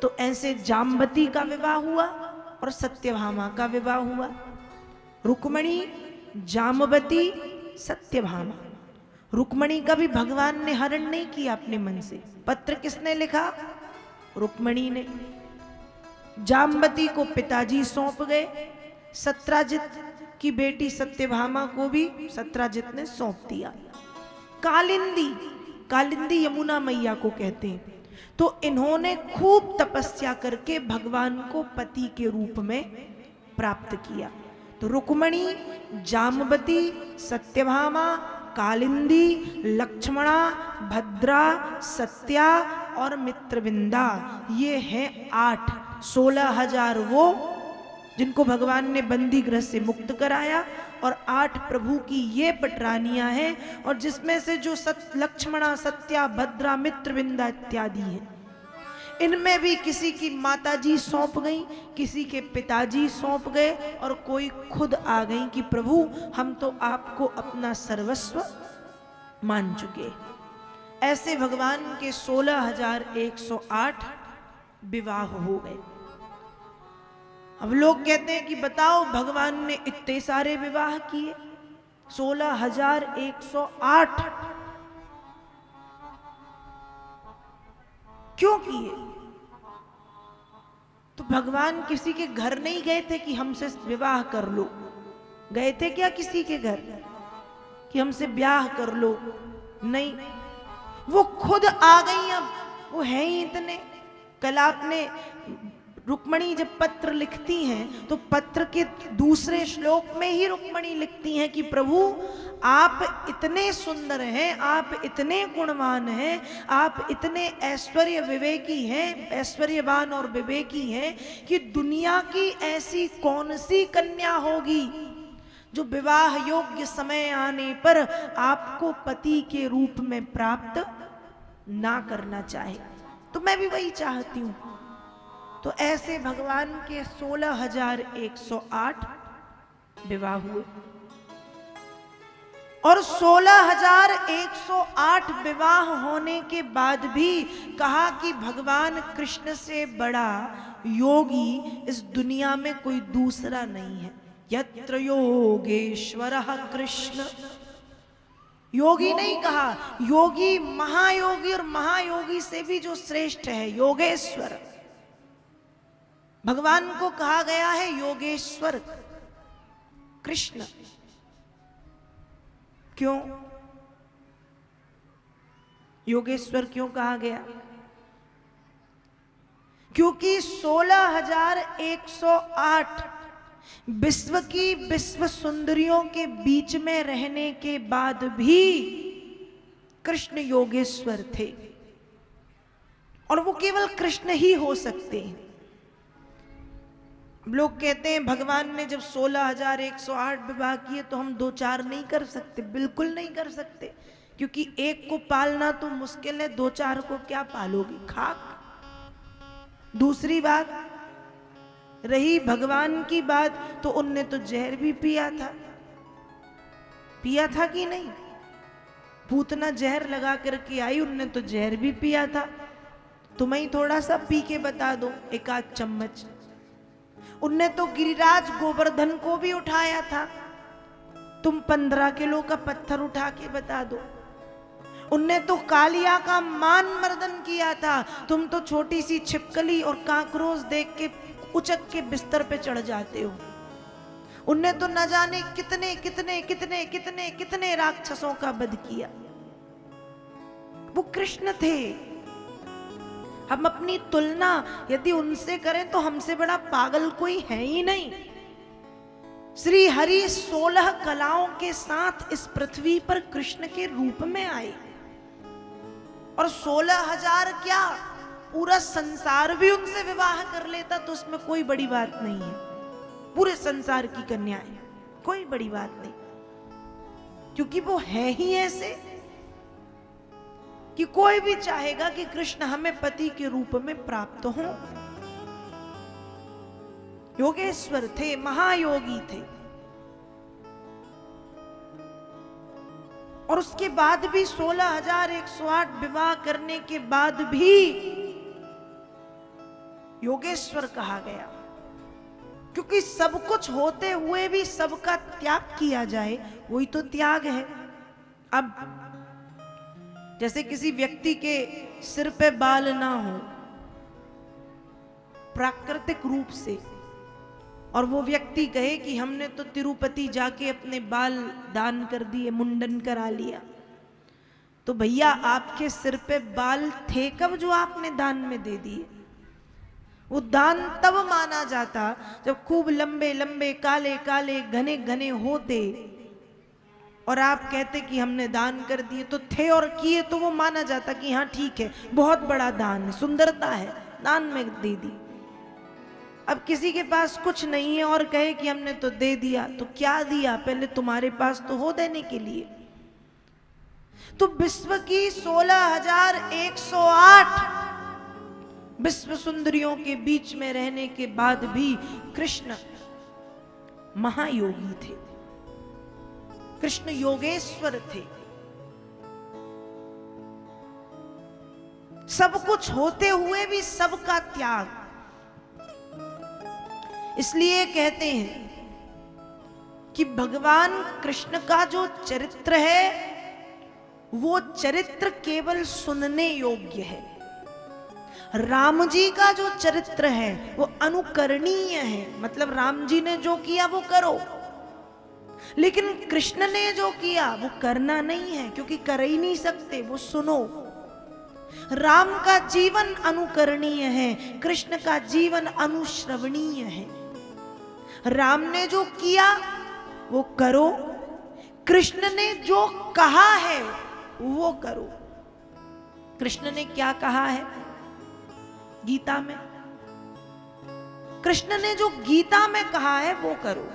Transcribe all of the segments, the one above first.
तो ऐसे जाम्बती का विवाह हुआ और सत्यभामा का विवाह हुआ। रुक्मणी, जाम्बती, सत्यभामा। रुक्मणी का भी भगवान ने हरण नहीं किया अपने मन से। पत्र किसने लिखा? रुक्मणी ने। जाम्बती को पिताजी सौंप गए। सत्राजित की बेटी सत्यभामा को भी सत्राजित ने सौंप दिया। कालिंदी, कालिंदी यमुना मैया को कहते हैं। तो इन्होंने खूब तपस्या करके भगवान को पति के रूप में प्राप्त किया। तो रुक्मणी, जाम्बती, सत्यभामा, कालिंदी, लक्ष्मणा, भद्रा, सत्या और मित्रविंदा, ये हैं 8। 16,000 वो जिनको भगवान ने बंदी गृह से मुक्त कराया, और 8 प्रभु की ये पटरानियां हैं। और जिसमें से जो लक्ष्मणा, सत्या, भद्रा, मित्रविंदा इत्यादि हैं, इनमें भी किसी की माताजी सौंप गई, किसी के पिताजी सौंप गए, और कोई खुद आ गई कि प्रभु हम तो आपको अपना सर्वस्व मान चुके। ऐसे भगवान के 16,108 विवाह हो गए। अब लोग कहते हैं कि बताओ भगवान ने इतने सारे विवाह किए, 16,108 क्यों किए? तो भगवान किसी के घर नहीं गए थे कि हमसे विवाह कर लो। गए थे क्या किसी के घर कि हमसे ब्याह कर लो? नहीं, वो खुद आ गई। अब वो है ही इतने। कल आपने रुक्मणी जब पत्र लिखती हैं तो पत्र के दूसरे श्लोक में ही रुक्मणी लिखती हैं कि प्रभु आप इतने सुंदर हैं, आप इतने गुणवान हैं, आप इतने ऐश्वर्य विवेकी हैं, ऐश्वर्यवान और विवेकी हैं कि दुनिया की ऐसी कौन सी कन्या होगी जो विवाह योग्य समय आने पर आपको पति के रूप में प्राप्त ना करना चाहे। तो मैं भी वही चाहती हूं। तो ऐसे भगवान के 16,108 विवाह हुए। और 16,108 विवाह होने के बाद भी कहा कि भगवान कृष्ण से बड़ा योगी इस दुनिया में कोई दूसरा नहीं है। यत्र योगेश्वरः कृष्ण। योगी नहीं कहा, योगी महायोगी, और महायोगी से भी जो श्रेष्ठ है योगेश्वर। भगवान को कहा गया है योगेश्वर कृष्ण। क्यों योगेश्वर क्यों कहा गया? क्योंकि 16,108 विश्व की विश्व सुंदरियों के बीच में रहने के बाद भी कृष्ण योगेश्वर थे, और वो केवल कृष्ण ही हो सकते हैं। लोग कहते हैं भगवान ने जब 16,108 विवाह किए तो हम 2-4 नहीं कर सकते। बिल्कुल नहीं कर सकते, क्योंकि एक को पालना तो मुश्किल है, 2-4 को क्या पालोगी? खाक। दूसरी बात रही भगवान की बात, तो उनने तो जहर भी पिया था कि नहीं? पूतना जहर लगा करके आई, उनने तो जहर भी पिया था। तुम्हें ही थोड़ा सा पी के बता दो, 1-8 चम्मच। उनने तो गिरिराज गोवर्धन को भी उठाया था, तुम 15 किलो का पत्थर उठा के बता दो। उनने तो कालिया का मान मर्दन किया था, तुम तो छोटी सी छिपकली और कांकरोच देख के उचक के बिस्तर पे चढ़ जाते हो। उनने तो न जाने कितने कितने कितने कितने कितने राक्षसों का वध किया। वो कृष्ण थे। हम अपनी तुलना यदि उनसे करें तो हमसे बड़ा पागल कोई है ही नहीं। श्री हरि 16 कलाओं के साथ इस पृथ्वी पर कृष्ण के रूप में आए, और 16,000 क्या, पूरा संसार भी उनसे विवाह कर लेता तो उसमें कोई बड़ी बात नहीं है। पूरे संसार की कन्याएं, कोई बड़ी बात नहीं, क्योंकि वो है ही ऐसे कि कोई भी चाहेगा कि कृष्ण हमें पति के रूप में प्राप्त हो। योगेश्वर थे, महायोगी थे। और उसके बाद भी 16,108 विवाह करने के बाद भी योगेश्वर कहा गया, क्योंकि सब कुछ होते हुए भी सबका त्याग किया जाए, वही तो त्याग है। अब जैसे किसी व्यक्ति के सिर पे बाल ना हो प्राकृतिक रूप से, और वो व्यक्ति कहे कि हमने तो तिरुपति जाके अपने बाल दान कर दिए, मुंडन करा लिया, तो भैया आपके सिर पे बाल थे कब जो आपने दान में दे दिए? वो दान तब माना जाता जब खूब लंबे लंबे काले काले घने घने होते और आप कहते कि हमने दान कर दिए, तो थे और किए तो वो माना जाता कि हाँ ठीक है, बहुत बड़ा दान है, सुंदरता है, दान में दे दी। अब किसी के पास कुछ नहीं है और कहे कि हमने तो दे दिया, तो क्या दिया? पहले तुम्हारे पास तो हो देने के लिए। तो विश्व की 16,108 विश्व सुंदरियों के बीच में रहने के बाद भी कृष्ण महायोगी थे, कृष्ण योगेश्वर थे। सब कुछ होते हुए भी सबका त्याग। इसलिए कहते हैं कि भगवान कृष्ण का जो चरित्र है वो चरित्र केवल सुनने योग्य है। राम जी का जो चरित्र है वो अनुकरणीय है, मतलब राम जी ने जो किया वो करो, लेकिन कृष्ण ने जो किया वो करना नहीं है, क्योंकि कर ही नहीं सकते, वो सुनो। राम का जीवन अनुकरणीय है, कृष्ण का जीवन अनुश्रवणीय है। राम ने जो किया वो करो, कृष्ण ने जो कहा है वो करो। कृष्ण ने क्या कहा है गीता में? कृष्ण ने जो गीता में कहा है वो करो।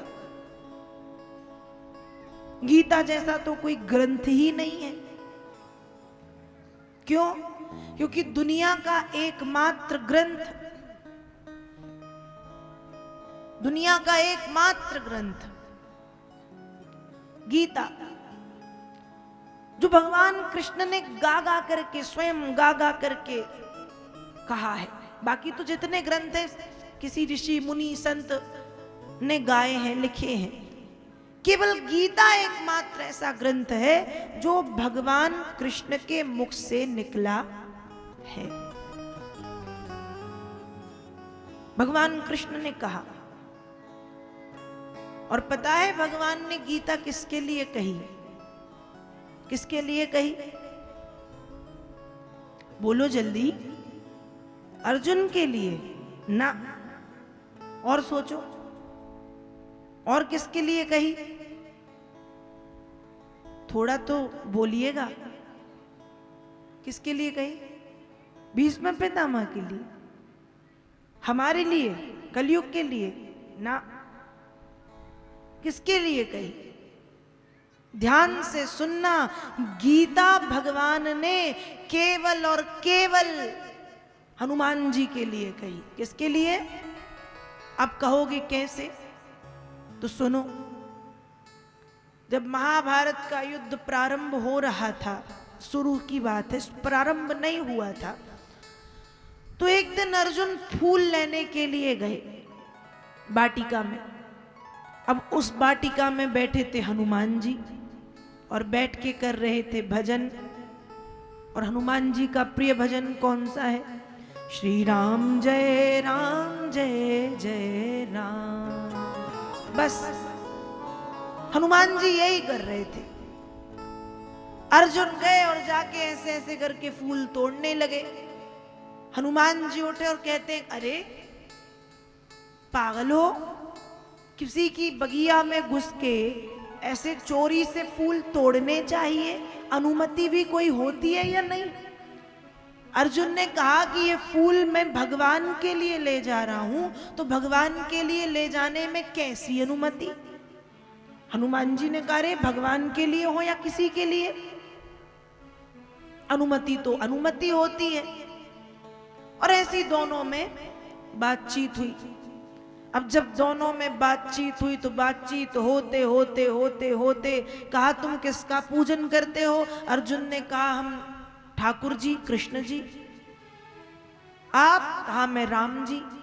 गीता जैसा तो कोई ग्रंथ ही नहीं है। क्यों? क्योंकि दुनिया का एकमात्र ग्रंथ, दुनिया का एकमात्र ग्रंथ गीता, जो भगवान कृष्ण ने गा गा करके, स्वयं गा गा करके कहा है। बाकी तो जितने ग्रंथ है किसी ऋषि मुनि संत ने गाए हैं, लिखे हैं। केवल गीता एकमात्र ऐसा ग्रंथ है जो भगवान कृष्ण के मुख से निकला है। भगवान कृष्ण ने कहा, और पता है भगवान ने गीता किसके लिए कही? किसके लिए कही? बोलो जल्दी। अर्जुन के लिए ना, और सोचो, और किसके लिए कही? थोड़ा तो बोलिएगा, किसके लिए कही? भीष्म पितामह के लिए, हमारे लिए, कलयुग के लिए ना। किसके लिए कही? ध्यान से सुनना, गीता भगवान ने केवल और केवल हनुमान जी के लिए कही। किसके लिए? अब कहोगे कैसे? तो सुनो। जब महाभारत का युद्ध प्रारंभ हो रहा था, शुरू की बात है, प्रारंभ नहीं हुआ था, तो एक दिन अर्जुन फूल लेने के लिए गए वाटिका में। अब उस वाटिका में बैठे थे हनुमान जी और बैठ के कर रहे थे भजन। और हनुमान जी का प्रिय भजन कौन सा है? श्री राम जय जय राम। बस हनुमान जी यही कर रहे थे। अर्जुन गए और जाके ऐसे ऐसे करके फूल तोड़ने लगे। हनुमान जी उठे और कहते हैं, अरे पागल हो, किसी की बगिया में घुस के ऐसे चोरी से फूल तोड़ने चाहिए? अनुमति भी कोई होती है या नहीं? अर्जुन ने कहा कि ये फूल मैं भगवान के लिए ले जा रहा हूं, तो भगवान के लिए ले जाने में कैसी अनुमति? हनुमान जी ने कहा, रे भगवान के लिए हो या किसी के लिए, अनुमति तो अनुमति होती है। और ऐसी दोनों में बातचीत हुई। अब जब दोनों में बातचीत हुई तो बातचीत होते होते होते होते कहा, तुम किसका पूजन करते हो? अर्जुन ने कहा, हम ठाकुर जी, कृष्ण जी। आप? कहा मैं राम जी।